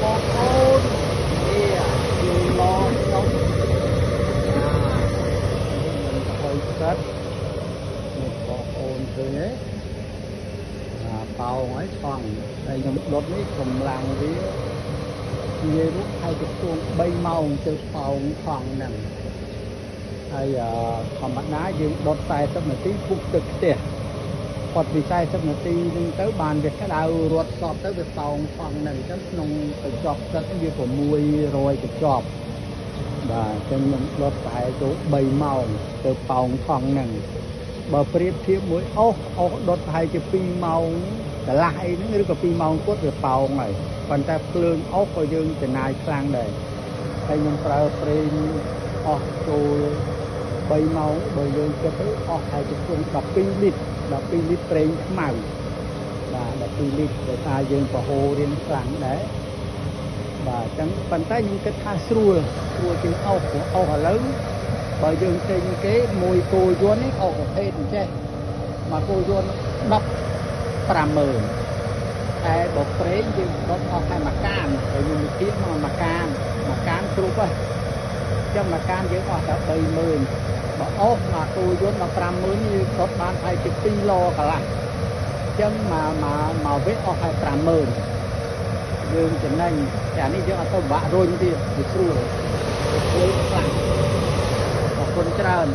បងប្អូននេះយូរឡងខ្ញុំហើយកើតនេះបងប្អូនឃើញទេប៉ោងហើយថងហើយខ្ញុំដុតនេះកម្លាំងវានិយាយរូបហើយទៅជួង3ម៉ោងទៅប៉ោងថងហ្នឹងហើយធម្មតាយើងដុត40នាទីពុះទឹកផ្ទះគាត់ពី40នាទីនឹងទៅបានវាក្តៅរត់សពទៅវាប៉ោងថងហ្នឹងអញ្ចឹងក្នុងកញ្ចប់ទឹកវា600កញ្ចប់បាទអញ្ចឹងខ្ញុំដុតតែទៅ3ម៉ោងទៅប៉ោងថងហ្នឹងបើប្រៀបធៀបមួយអុសដុតប្រហែលជា2ម៉ោងកន្លះអីហ្នឹងឬក៏2ម៉ោងគាត់វាប៉ោងហើយប៉ុន្តែភ្លើងអុសក៏យើងចំណាយខ្លាំងដែរហើយខ្ញុំប្រើប្រេងអស់ចូល3ម៉ោងបើយើងគិតទៅអស់ហើយទៅជុំ12លីត្រប្រេងខ្មៅបាទ12លីត្រដោយសារយើងប្រហូររៀងខ្លាំងដែរបាទអញ្ចឹងប៉ុន្តែខ្ញុំគិតថាស្រួលជាងអុសឥឡូវបើយើងចេញគេមួយគោយន្តនេះអុសប្រភេទអញ្ចេះមកគោយន្ត150,000តែបើប្រេងយើងដុតអស់តែមួយកានហើយយើងវិភាគមកមួយកានគ្រប់ហើយអញ្ចឹងមួយកានយើងអស់តែ30,000បើអុសមកគោយន្ត15,000យើងដុតបានហើយជា2ឡកន្លះអញ្ចឹងមកវេអស់ហើយ50,000យើងចំណេញតែនេះយើងអត់ទៅបាក់រុញទៀតវាស្រួលខ្លាំងអរគុណច្រើន